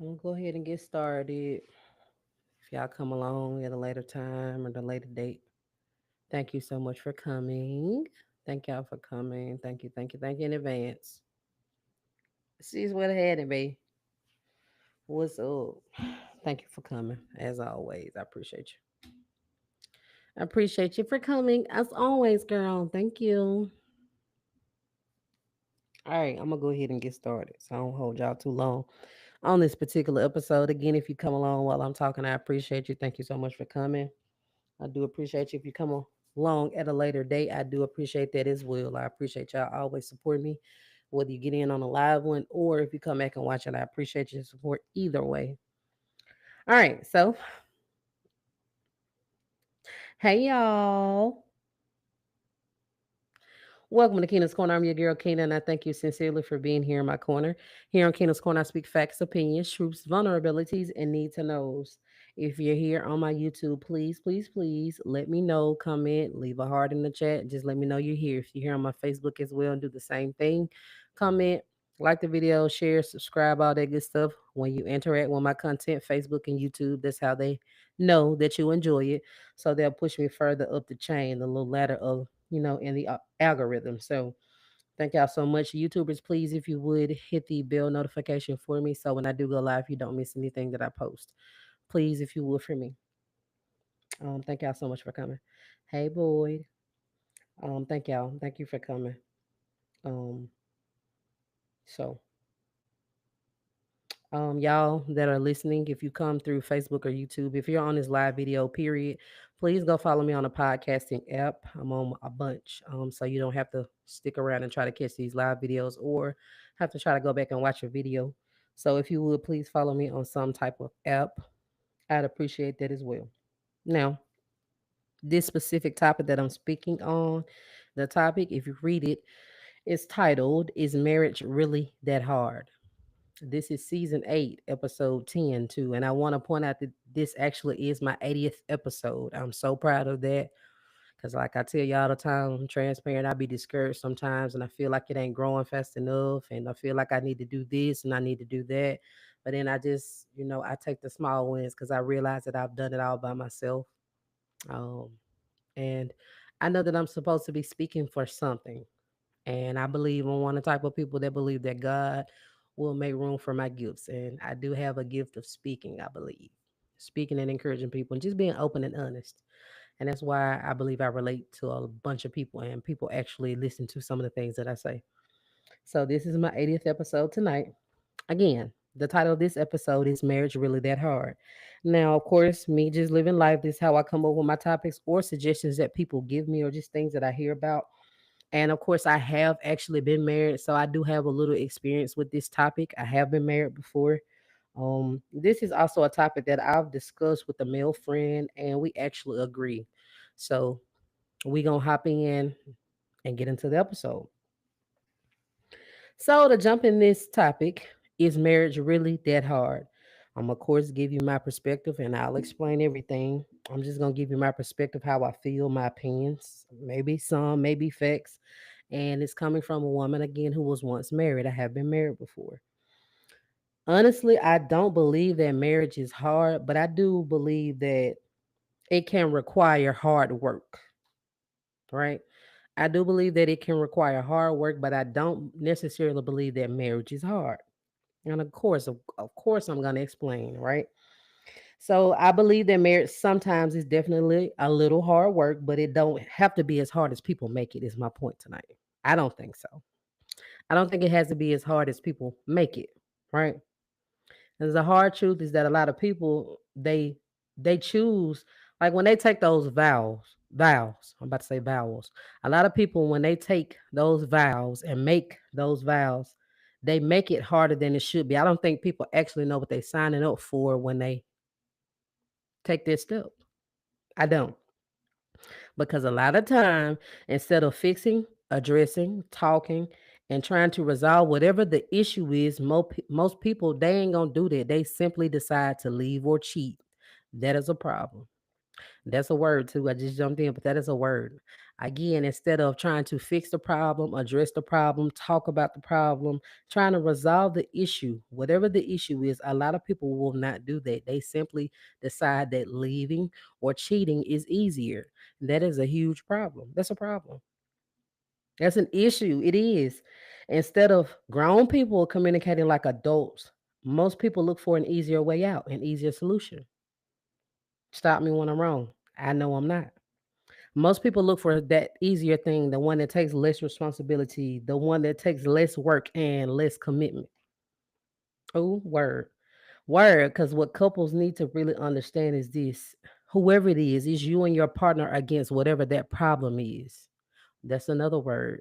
I'm gonna go ahead and get started. If y'all come along at a later time or the later date, thank you so much for coming. Thank y'all for coming. Thank you in advance. See what ahead and be. What's up? Thank you for coming. As always, I appreciate you. I appreciate you for coming. As always, girl. Thank you. All right, I'm gonna go ahead and get started. So I don't hold y'all too long on this particular episode. Again, if you come along while I'm talking, I appreciate you. Thank you so much for coming. I do appreciate you if you come along at a later date. I do appreciate that as well. I appreciate y'all always support me, whether you get in on a live one or if you come back and watch it. I appreciate your support either way. All right, so hey y'all. Welcome to Keena's Corner. I'm your girl Keena, and I thank you sincerely for being here in my corner. Here on Keena's Corner, I speak facts, opinions, truths, vulnerabilities, and need to knows. If you're here on my YouTube, please let me know. Comment, leave a heart in the chat. Just let me know you're here. If you're here on my Facebook as well, do the same thing. Comment, like the video, share, subscribe, all that good stuff. When you interact with my content, Facebook and YouTube, that's how they know that you enjoy it. So they'll push me further up the chain, the little ladder of in the algorithm. So thank y'all so much. YouTubers, please, if you would, hit the bell notification for me. So when I do go live, you don't miss anything that I post. Please, if you would, for me. Thank y'all so much for coming. Hey, Boyd. Thank y'all. Thank you for coming. Um, so y'all that are listening, if you come through Facebook or YouTube, if you're on this live video, period, please go follow me on a podcasting app. I'm on a bunch, so you don't have to stick around and try to catch these live videos or have to try to go back and watch a video. So if you would please follow me on some type of app, I'd appreciate that as well. Now, this specific topic that I'm speaking on, the topic, if you read it, is titled, "Is Marriage Really That Hard?" This is season 8, episode 10, too. And I want to point out that this actually is my 80th episode. I'm so proud of that. Because, like I tell y'all all the time, I'm transparent. I be discouraged sometimes, and I feel like it ain't growing fast enough. And I feel like I need to do this and I need to do that. But then I just, I take the small wins because I realize that I've done it all by myself. Um, and I know that I'm supposed to be speaking for something. And I believe I'm one of the type of people that believe that God will make room for my gifts. And I do have a gift of speaking, I believe. Speaking and encouraging people and just being open and honest. And that's why I believe I relate to a bunch of people and people actually listen to some of the things that I say. So this is my 80th episode tonight. Again, the title of this episode is Marriage Really That Hard? Now, of course, me just living life, this is how I come up with my topics or suggestions that people give me or just things that I hear about. And of course, I have actually been married, so I do have a little experience with this topic. I have been married before. This is also a topic that I've discussed with a male friend, and we actually agree. So we gonna hop in and get into the episode. So to jump in this topic, is marriage really that hard? I'm of course give you my perspective, and I'll explain everything. I'm just gonna give you my perspective, how I feel, my opinions, maybe some, maybe facts, and it's coming from a woman again who was once married. I have been married before. Honestly, I don't believe that marriage is hard, but I do believe that it can require hard work, right? I do believe that it can require hard work, but I don't necessarily believe that marriage is hard. And of course, I'm going to explain, right? So I believe that marriage sometimes is definitely a little hard work, but it don't have to be as hard as people make it, is my point tonight. I don't think so. I don't think it has to be as hard as people make it, right? Because the hard truth is that a lot of people they choose, like when they take those vows. I'm about to say vowels. A lot of people when they take those vows and make those vows, they make it harder than it should be. I don't think people actually know what they're signing up for when they take this step. I don't. Because a lot of time, instead of fixing, addressing, talking, and trying to resolve whatever the issue is, most people they ain't gonna do that. They simply decide to leave or cheat. That is a problem. That's a word too. I just jumped in, but that is a word. Again, instead of trying to fix the problem, address the problem, talk about the problem, trying to resolve the issue, whatever the issue is, a lot of people will not do that. They simply decide that leaving or cheating is easier. That is a huge problem. That's a problem. That's an issue. It is. Instead of grown people communicating like adults, most people look for an easier way out, an easier solution. Stop me when I'm wrong. I know I'm not. Most people look for that easier thing, the one that takes less responsibility, the one that takes less work and less commitment. Oh, word. Word. Because what couples need to really understand is this: whoever it is you and your partner against whatever that problem is. That's another word.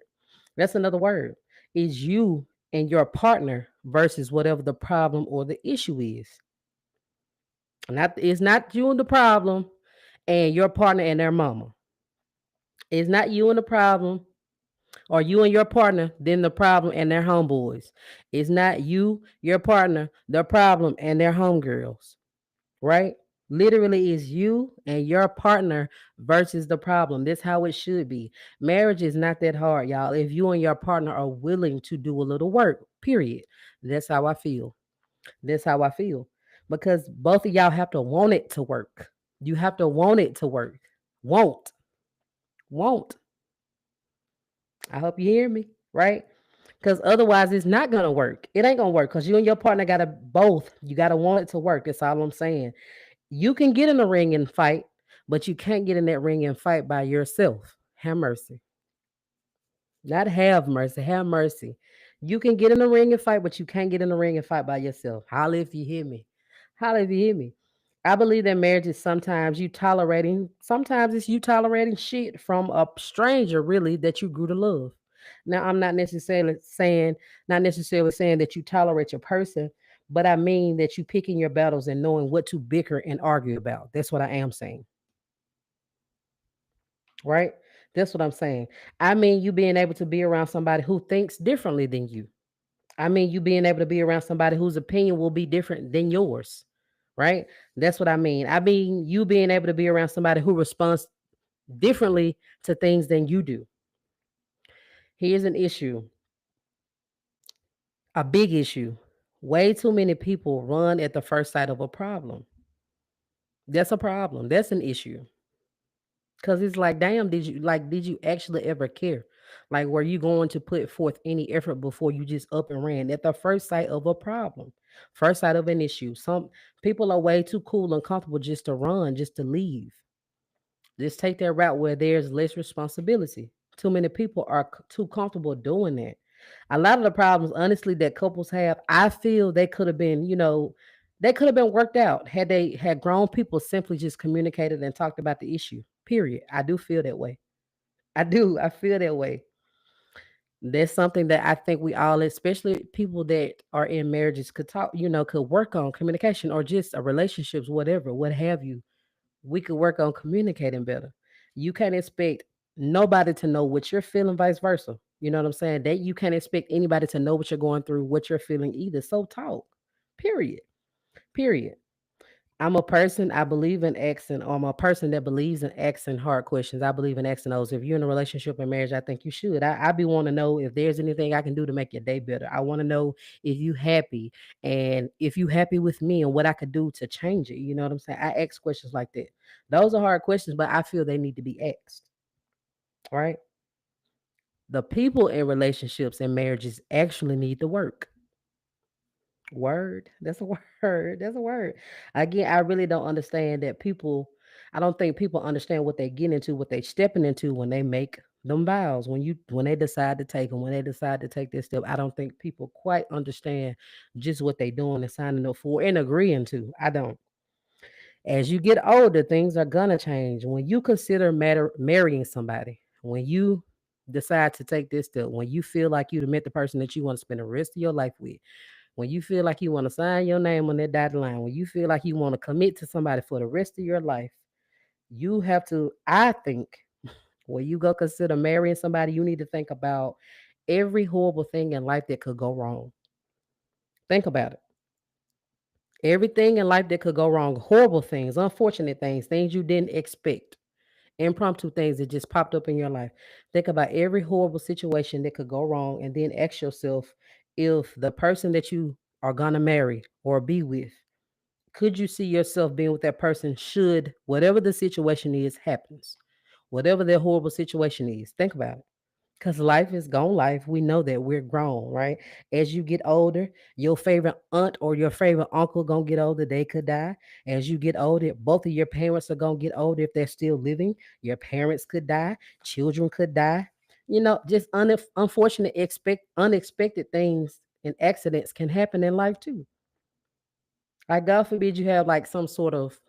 That's another word. Is you and your partner versus whatever the problem or the issue is. Not it's not you and the problem and your partner and their mama. It's not you and the problem or you and your partner, then the problem and their homeboys. It's not you, your partner, the problem and their homegirls, right? Literally is you and your partner versus the problem. That's how it should be. Marriage is not that hard, y'all. If you and your partner are willing to do a little work, period. That's how I feel. That's how I feel. Because both of y'all have to want it to work. You have to want it to work. Won't. Won't. I hope you hear me, right? Because otherwise, it's not gonna work. It ain't gonna work because you and your partner gotta both. You gotta want it to work. That's all I'm saying. You can get in the ring and fight, but you can't get in that ring and fight by yourself. Have mercy. Not have mercy. Have mercy. You can get in the ring and fight, but you can't get in the ring and fight by yourself. Holla if you hear me. Holla if you hear me. I believe that marriage is sometimes it's you tolerating shit from a stranger, really, that you grew to love. Now, I'm not necessarily saying that you tolerate your person, but I mean that you picking your battles and knowing what to bicker and argue about. That's what I am saying, right? That's what I'm saying. I mean, you being able to be around somebody who thinks differently than you. I mean, you being able to be around somebody whose opinion will be different than yours, right? That's what I mean. I mean, you being able to be around somebody who responds differently to things than you do. Here's an issue, a big issue. Way too many people run at the first sight of a problem. That's a problem. That's an issue. Cause it's like, damn, did you actually ever care? Like, were you going to put forth any effort before you just up and ran at the first sight of a problem, first sight of an issue? Some people are way too cool and comfortable just to run, just to leave, just take that route where there's less responsibility. Too many people are too comfortable doing that. A lot of the problems, honestly, that couples have, I feel they could have been, they could have been worked out had they had grown people simply just communicated and talked about the issue. Period. I do feel that way. I do. I feel that way. That's something that I think we all, especially people that are in marriages, could talk, could work on communication or just a relationships, whatever, what have you. We could work on communicating better. You can't expect nobody to know what you're feeling, vice versa. You know what I'm saying? That you can't expect anybody to know what you're going through, what you're feeling either. So talk. Period. Period. I'm a person, I believe in asking, or I'm a person that believes in asking hard questions. I believe in asking those. If you're in a relationship and marriage, I think you should. I be want to know if there's anything I can do to make your day better. I want to know if you happy and if you happy with me and what I could do to change it. You know what I'm saying? I ask questions like that. Those are hard questions, but I feel they need to be asked. Right? The people in relationships and marriages actually need the work. Word. That's a word. That's a word. Again, I really don't understand that people, I don't think people understand what they get into, what they stepping into when they make them vows. When they decide to take them, when they decide to take this step, I don't think people quite understand just what they doing and signing up for and agreeing to. I don't. As you get older, things are gonna change. When you consider marrying somebody, when you decide to take this step, when you feel like you met the person that you want to spend the rest of your life with, when you feel like you want to sign your name on that dotted line, when you feel like you want to commit to somebody for the rest of your life, you have to, I think, when you go consider marrying somebody, you need to think about every horrible thing in life that could go wrong. Think about it. Everything in life that could go wrong, horrible things, unfortunate things, things you didn't expect. Impromptu things that just popped up in your life. Think about every horrible situation that could go wrong and then ask yourself if the person that you are going to marry or be with, could you see yourself being with that person should whatever the situation is happens? Whatever their horrible situation is. Think about it. Because life is gone life. We know that we're grown, right? As you get older, your favorite aunt or your favorite uncle gonna get older, they could die. As you get older, both of your parents are gonna get older if they're still living. Your parents could die, children could die. Just unfortunate unexpected things and accidents can happen in life too. Like God forbid you have like some sort of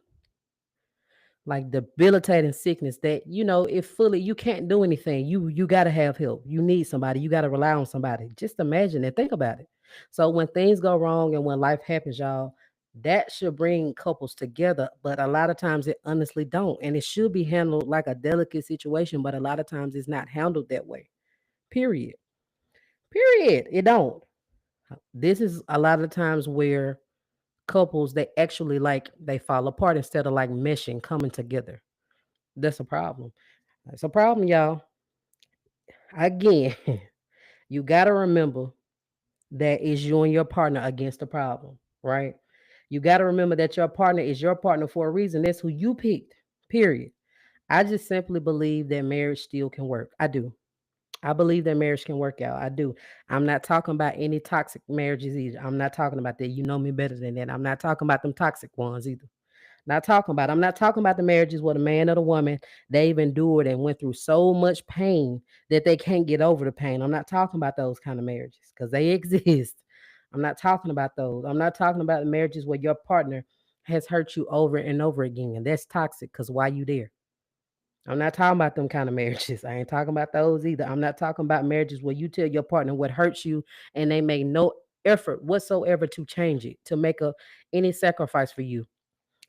like debilitating sickness that if fully you can't do anything, you got to have help, you need somebody, you got to rely on somebody. Just imagine and think about it. So when things go wrong and when life happens, y'all, that should bring couples together, but a lot of times it honestly don't, and it should be handled like a delicate situation, but a lot of times it's not handled that way. Period. Period. It don't. This is a lot of times where couples, they actually like they fall apart instead of like meshing, coming together. That's a problem. It's a problem, y'all. Again, you got to remember that is you and your partner against the problem, right? You got to remember that your partner is your partner for a reason. That's who you picked, period. I just simply believe that marriage still can work. I do. I believe that marriage can work out. I do. I'm not talking about any toxic marriages either. I'm not talking about that. You know me better than that. I'm not talking about them toxic ones either. Not talking about. I'm not talking about the marriages where the man or the woman, they've endured and went through so much pain that they can't get over the pain. I'm not talking about those kind of marriages because they exist. I'm not talking about those. I'm not talking about the marriages where your partner has hurt you over and over again. And that's toxic because why you there? I'm not talking about them kind of marriages. I ain't talking about those either. I'm not talking about marriages where you tell your partner what hurts you and they make no effort whatsoever to change it, to make any sacrifice for you.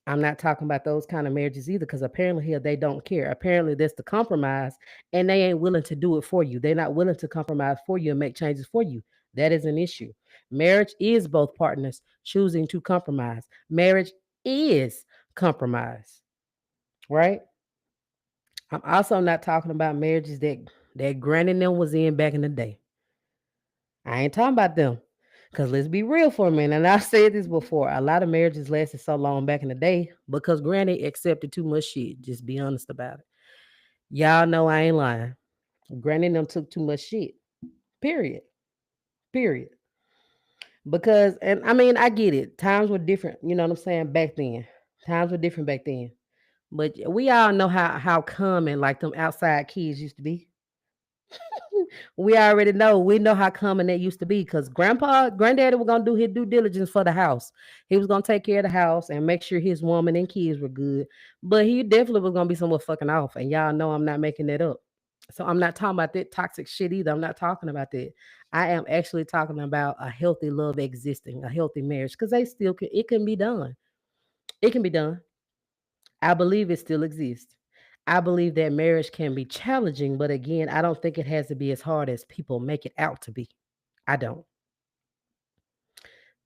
I'm not talking about those kind of marriages either because apparently here they don't care. Apparently that's the compromise and they ain't willing to do it for you. They're not willing to compromise for you and make changes for you. That is an issue. Marriage is both partners choosing to compromise. Marriage is compromise, right? I'm also not talking about marriages that granny and them was in back in the day. I ain't talking about them. Cause let's be real for a minute. And I've said this before. A lot of marriages lasted so long back in the day because granny accepted too much shit. Just be honest about it. Y'all know I ain't lying. Granny and them took too much shit. Period. Period. Because and I mean I get it. Times were different, you know what I'm saying, back then. Times were different back then. But we all know how common like them outside kids used to be. We already know. We know how common that used to be because granddaddy was gonna do his due diligence for the house. He was gonna take care of the house and make sure his woman and kids were good. But he definitely was gonna be somewhat fucking off. And y'all know I'm not making that up. So I'm not talking about that toxic shit either. I'm not talking about that. I am actually talking about a healthy love existing, a healthy marriage. Because they still can it can be done. It can be done. I believe it still exists. I believe that marriage can be challenging, but again, I don't think it has to be as hard as people make it out to be. I don't.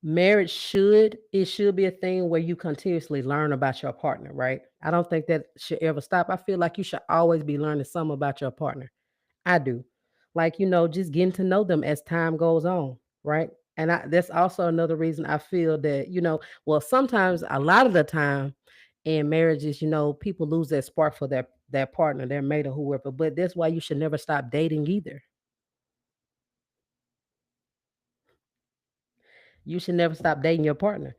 Marriage should be a thing where you continuously learn about your partner, right? I don't think that should ever stop. I feel like you should always be learning something about your partner. I do. Like, just getting to know them as time goes on, right? And that's also another reason I feel that, well, sometimes a lot of the time in marriages, people lose that spark for their partner, their mate or whoever. But that's why you should never stop dating either. You should never stop dating your partner.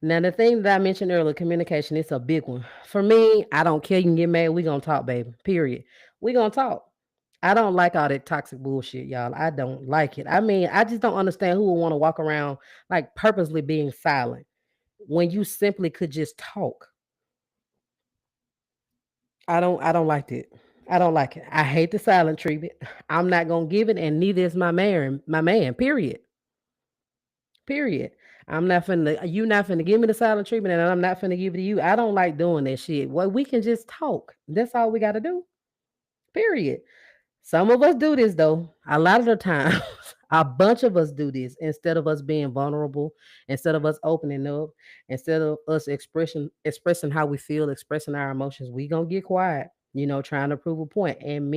Now, the thing that I mentioned earlier, communication, it's a big one. For me, I don't care. You can get mad. We gonna talk, baby. Period. We gonna talk. I don't like all that toxic bullshit, y'all. I don't like it. I mean, I just don't understand who would want to walk around like purposely being silent when you simply could just talk. I don't like it. I don't like it. I hate the silent treatment. I'm not gonna give it, and neither is my man. Period. Period. I'm not finna you not finna give me the silent treatment and I'm not finna give it to you. I don't like doing that shit. Well, we can just talk. That's all we gotta do. Period. Some of us do this though. A lot of the time, a bunch of us do this instead of us being vulnerable, instead of us opening up, instead of us expressing how we feel, expressing our emotions. We gonna get quiet. trying to prove a point. And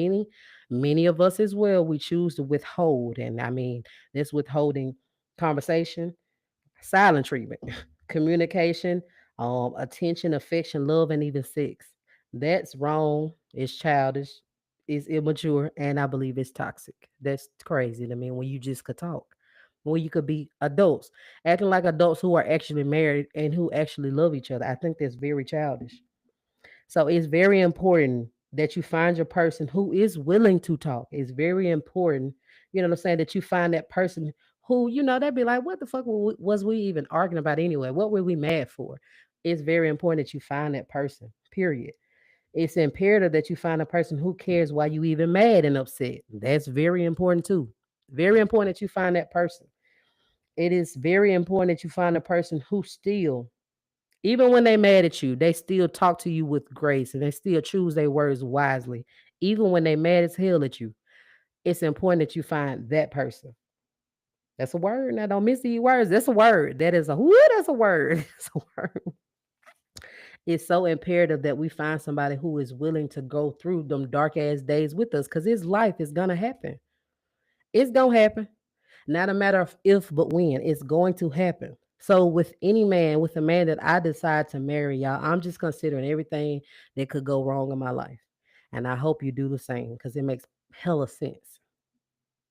many of us as well, we choose to withhold. And I mean, this withholding conversation, silent treatment, communication, attention, affection, love, and even sex. That's wrong. It's childish. It's immature, and I believe it's toxic. That's crazy to me when you just could talk, when you could be adults, acting like adults who are actually married and who actually love each other. I think that's very childish. So it's very important that you find your person who is willing to talk. It's very important, what I'm saying, that you find that person who, they'd be like, what the fuck was we even arguing about anyway? What were we mad for? It's very important that you find that person, period. It's imperative that you find a person who cares why you even mad and upset. That's very important too. Very important that you find that person. It is very important that you find a person who still, even when they mad at you, they still talk to you with grace and they still choose their words wisely. Even when they mad as hell at you, it's important that you find that person. That's a word. Now don't miss these words. That's a word. That is a whoo, that's a word. That's a word. It's so imperative that we find somebody who is willing to go through them dark ass days with us because his life is gonna happen. It's gonna happen. Not a matter of if, but when. It's going to happen. So with any man, with the man that I decide to marry, y'all, I'm just considering everything that could go wrong in my life. And I hope you do the same because it makes hella sense.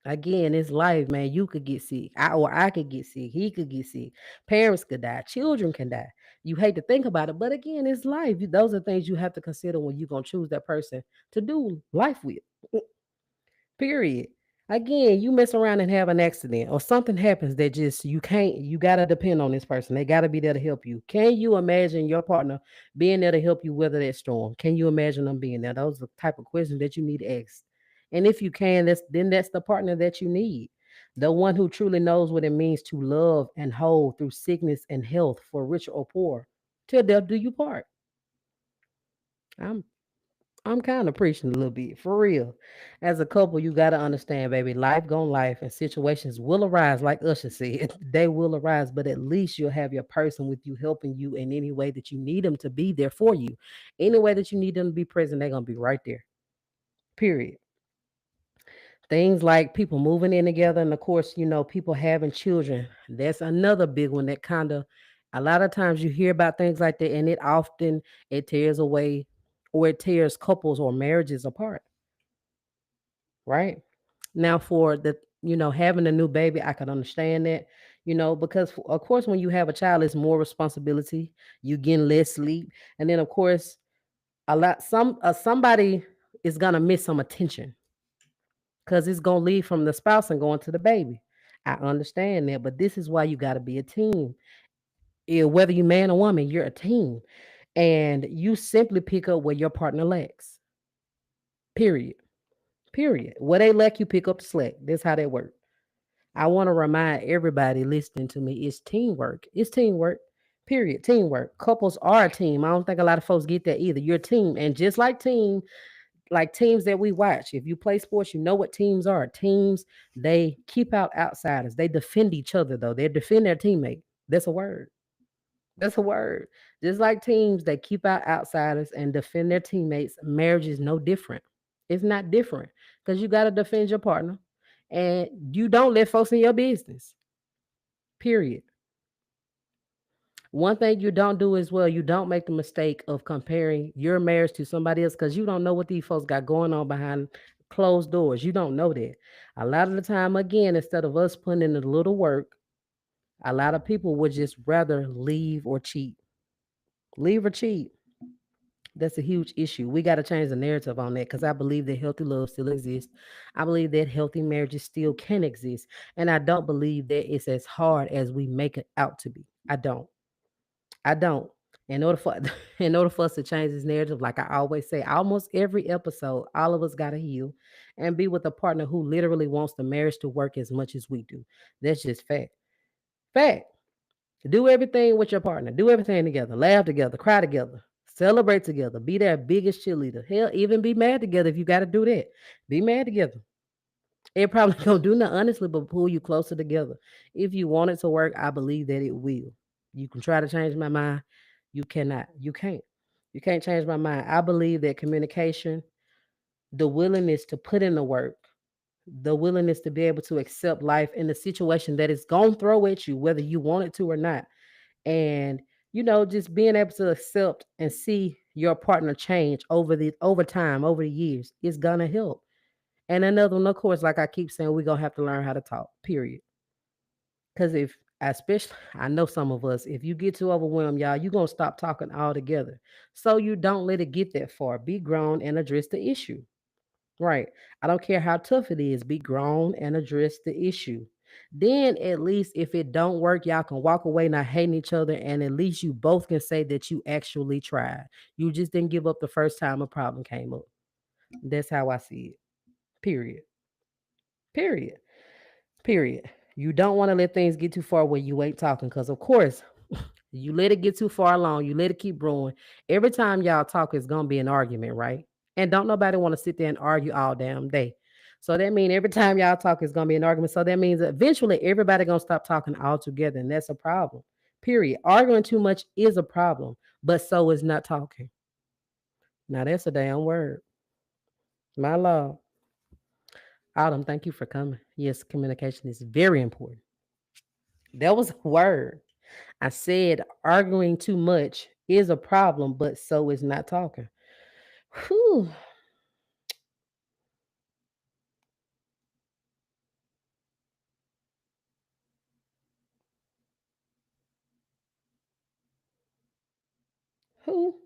Again, it's life, man. You could get sick. I could get sick. He could get sick. Parents could die. Children can die. You hate to think about it, but again, it's life. Those are things you have to consider when you're going to choose that person to do life with. Period. Again, you mess around and have an accident or something happens that just you gotta depend on this person. They gotta be there to help you. Can you imagine your partner being there to help you weather that storm? Can you imagine them being there? Those are the type of questions that you need to ask. And if you can, that's the partner that you need. The one who truly knows what it means to love and hold through sickness and health, for rich or poor. Till death do you part. I'm I'm kind of preaching a little bit for real. As a couple, you got to understand, baby, life gon' life and situations will arise, like Usher said. They will arise, but at least you'll have your person with you helping you in any way that you need them to be there for you. Any way that you need them to be present, they're going to be right there. Period. Things like people moving in together, and of course, people having children. That's another big one that kind of, a lot of times you hear about things like that, and it tears away or it tears couples or marriages apart, right? Now, for the, having a new baby, I can understand that, because of course, when you have a child, it's more responsibility. You getting less sleep, and then of course, somebody is gonna miss some attention because it's gonna leave from the spouse and going to the baby. I understand that, but this is why you got to be a team. Whether you man or woman, you're a team, and you simply pick up where your partner lacks. Period. Period. Where they lack, you pick up the slack. That's how they work. I want to remind everybody listening to me, it's teamwork. It's teamwork. Period. Teamwork. Couples are a team. I don't think a lot of folks get that either. You're a team. And just like teams that we watch, if you play sports, you know what teams are. Teams, they keep out outsiders. They defend each other, though. They defend their teammate. That's a word. That's a word. Just like teams, they keep out outsiders and defend their teammates. Marriage is no different. It's not different because you got to defend your partner and you don't let folks in your business. Period. One thing you don't do as well, you don't make the mistake of comparing your marriage to somebody else because you don't know what these folks got going on behind closed doors. You don't know that. A lot of the time, again, instead of us putting in a little work, a lot of people would just rather leave or cheat. Leave or cheat. That's a huge issue. We got to change the narrative on that because I believe that healthy love still exists. I believe that healthy marriages still can exist. And I don't believe that it's as hard as we make it out to be. I don't. I don't. In order for in order for us to change this narrative, like I always say, almost every episode, all of us gotta heal and be with a partner who literally wants the marriage to work as much as we do. That's just fact. Fact. Do everything with your partner. Do everything together. Laugh together. Cry together. Celebrate together. Be their biggest cheerleader. Hell, even be mad together if you got to do that. Be mad together. It probably don't do nothing honestly, but pull you closer together. If you want it to work, I believe that it will. You can try to change my mind. You cannot. You can't. You can't change my mind. I believe that communication, the willingness to put in the work, the willingness to be able to accept life in the situation that it's going to throw at you, whether you want it to or not. And, just being able to accept and see your partner change over time, over the years, is going to help. And another one, of course, like I keep saying, we're going to have to learn how to talk, period. Because if, especially, I know some of us, if you get too overwhelmed, y'all, you're going to stop talking altogether. So you don't let it get that far. Be grown and address the issue. Right. I don't care how tough it is. Be grown and address the issue. Then at least if it don't work, y'all can walk away not hating each other, and at least you both can say that you actually tried. You just didn't give up the first time a problem came up. That's how I see it. Period. Period. Period. You don't want to let things get too far where you ain't talking, because of course you let it get too far along, you let it keep brewing. Every time y'all talk, it's gonna be an argument, right? And don't nobody want to sit there and argue all damn day. So that means every time y'all talk, it's gonna be an argument. So that means eventually everybody gonna stop talking altogether, and that's a problem. Period. Arguing too much is a problem, but so is not talking. Now that's a damn word. My love. Autumn, thank you for coming. Yes, communication is very important. That was a word. I said arguing too much is a problem, but so is not talking. Whew. Who?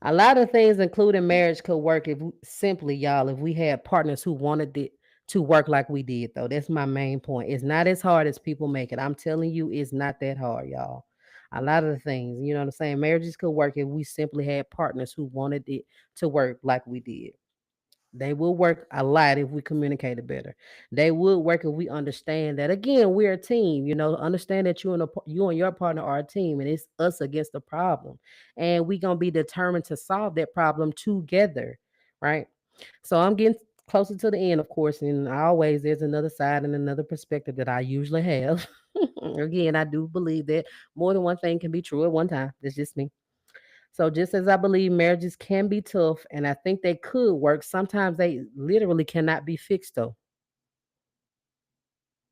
A lot of things, including marriage, could work if simply, y'all, if we had partners who wanted it to work like we did, though. That's my main point. It's not as hard as people make it. I'm telling you, it's not that hard, y'all. A lot of the things, you know what I'm saying? Marriages could work if we simply had partners who wanted it to work like we did. They will work a lot if we communicated better. They would work if we understand that again we're a team. Understand that you and your partner are a team, and it's us against the problem, and we gonna be determined to solve that problem together, right? So I'm getting closer to the end, of course, and always there's another side and another perspective that I usually have. Again, I do believe that more than one thing can be true at one time. That's just me. So just as I believe marriages can be tough and I think they could work, sometimes they literally cannot be fixed though.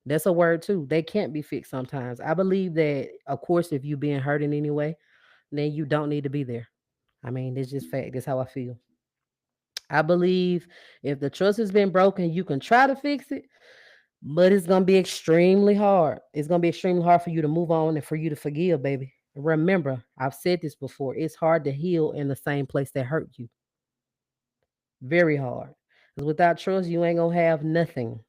That's a word too. They can't be fixed sometimes. I believe that of course if you're being hurt in any way, then you don't need to be there. I mean, it's just fact. That's how I feel. I believe if the trust has been broken, you can try to fix it, but it's gonna be extremely hard. It's gonna be extremely hard for you to move on and for you to forgive, baby. Remember, I've said this before. It's hard to heal in the same place that hurt you. Very hard. 'Cause without trust, you ain't gonna have nothing.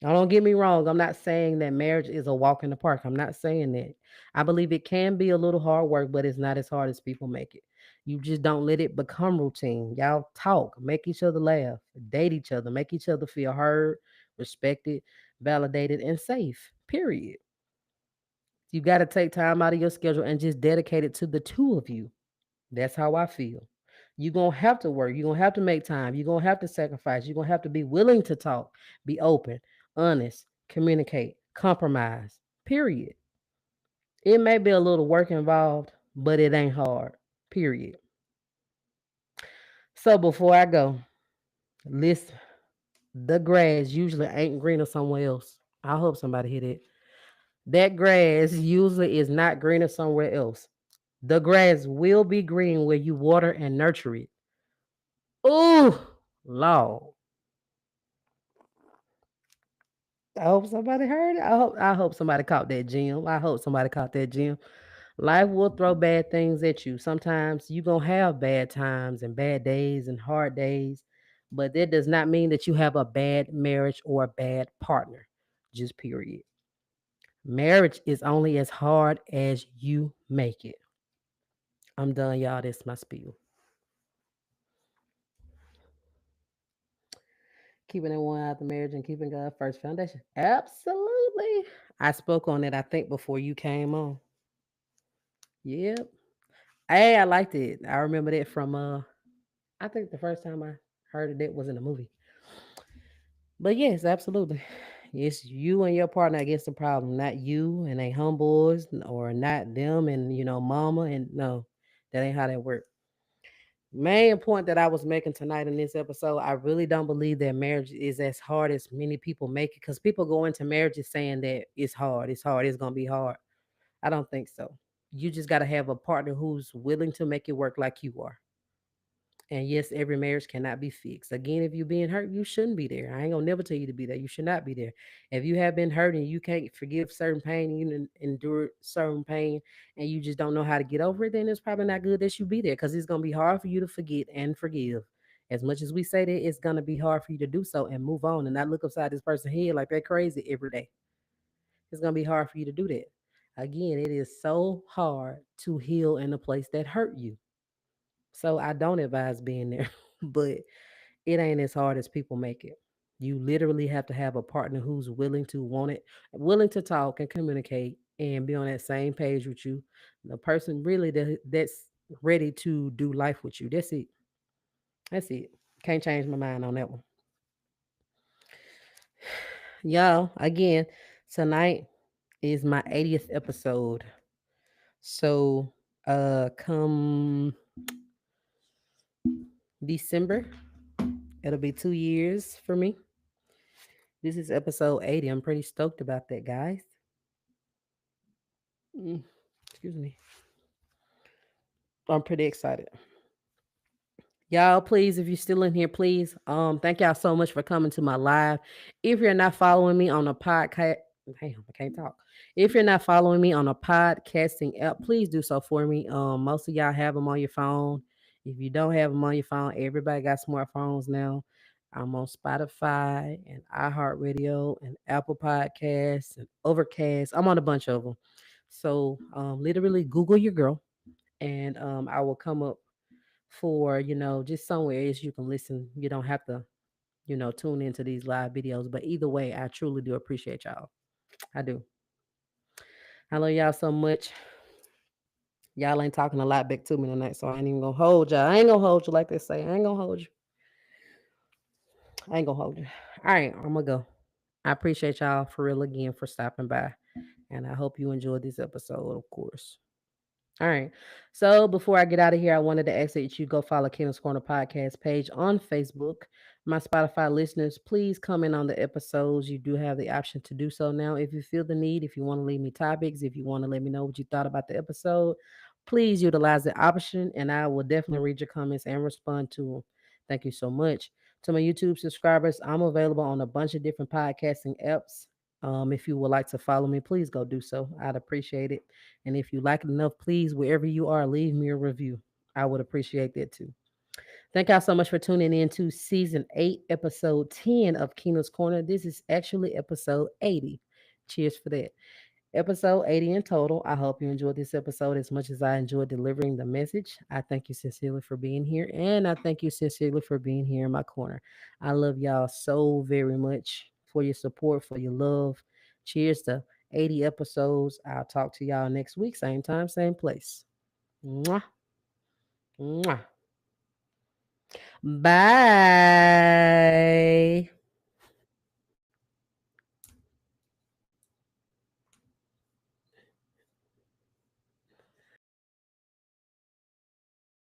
Now, don't get me wrong. I'm not saying that marriage is a walk in the park. I'm not saying that. I believe it can be a little hard work, but it's not as hard as people make it. You just don't let it become routine. Y'all talk, make each other laugh, date each other, make each other feel heard, respected, validated, and safe. Period. You got to take time out of your schedule and just dedicate it to the two of you. That's how I feel. You're going to have to work. You're going to have to make time. You're going to have to sacrifice. You're going to have to be willing to talk, be open, honest, communicate, compromise. Period. It may be a little work involved, but it ain't hard. Period. So before I go, listen, the grass usually ain't greener somewhere else. I hope somebody hear that. That grass usually is not greener somewhere else. The grass will be green where you water and nurture it. Ooh, Lord. I hope somebody heard it. I hope somebody caught that gem. I hope somebody caught that gem. Life will throw bad things at you. Sometimes you gonna have bad times and bad days and hard days, but that does not mean that you have a bad marriage or a bad partner. Just period. Marriage is only as hard as you make it. I'm done, y'all. That's my spiel. Keeping it one out the marriage and keeping God first foundation. Absolutely. I spoke on it, I think, before you came on. Yep. Hey, I liked it. I remember that from I think the first time I heard of that was in a movie. But yes, absolutely. It's you and your partner against the problem, not you and they homeboys or not them and mama and no, that ain't how that works. Main point that I was making tonight in this episode, I really don't believe that marriage is as hard as many people make it because people go into marriages saying that it's hard, it's gonna be hard. I don't think so. You just gotta have a partner who's willing to make it work like you are. And yes, every marriage cannot be fixed. Again, if you're being hurt, you shouldn't be there. I ain't gonna never tell you to be there. You should not be there. If you have been hurt and you can't forgive certain pain, and you endure certain pain, and you just don't know how to get over it, then it's probably not good that you be there because it's gonna be hard for you to forget and forgive. As much as we say that, it's gonna be hard for you to do so and move on and not look upside this person's head like they're crazy every day. It's gonna be hard for you to do that. Again, it is so hard to heal in a place that hurt you. So I don't advise being there, but it ain't as hard as people make it. You literally have to have a partner who's willing to want it, willing to talk and communicate and be on that same page with you. The person really that's ready to do life with you. That's it. That's it. Can't change my mind on that one. Y'all, again, tonight is my 80th episode. So come December, it'll be 2 years for me. This is episode 80. I'm pretty stoked about that, guys. Mm, excuse me. I'm pretty excited. Y'all, please, if you're still in here, please, thank y'all so much for coming to my live. If you're not following me on a podcast, damn, I can't talk. If you're not following me on a podcasting app, please do so for me. Most of y'all have them on your phone. If you don't have them on your phone, everybody got smartphones now. I'm on Spotify and iHeartRadio and Apple Podcasts and Overcast. I'm on a bunch of them. So literally Google your girl and I will come up for just somewhere else you can listen. You don't have to tune into these live videos, but either way, I truly do appreciate y'all. I do. I love y'all so much. Y'all ain't talking a lot back to me tonight, so I ain't even gonna hold y'all. I ain't gonna hold you like they say. I ain't gonna hold you. I ain't gonna hold you. All right, I'm gonna go. I appreciate y'all for real again for stopping by, and I hope you enjoyed this episode, of course. All right. So before I get out of here, I wanted to ask that you go follow Kingdom's Corner podcast page on Facebook. My Spotify listeners, please comment on the episodes. You do have the option to do so now. If you feel the need, if you want to leave me topics, if you want to let me know what you thought about the episode, please utilize the option and I will definitely read your comments and respond to them. Thank you so much. To my YouTube subscribers, I'm available on a bunch of different podcasting apps. If you would like to follow me, please go do so. I'd appreciate it. And if you like it enough, please, wherever you are, leave me a review. I would appreciate that too. Thank y'all so much for tuning in to season 8, episode 10 of Keena's Corner. This is actually episode 80. Cheers for that. Episode 80 in total. I hope you enjoyed this episode as much as I enjoyed delivering the message. I thank you sincerely for being here, and I thank you sincerely for being here in my corner. I love y'all so very much for your support, for your love. Cheers to 80 episodes. I'll talk to y'all next week, same time, same place. Mwah, mwah. Bye.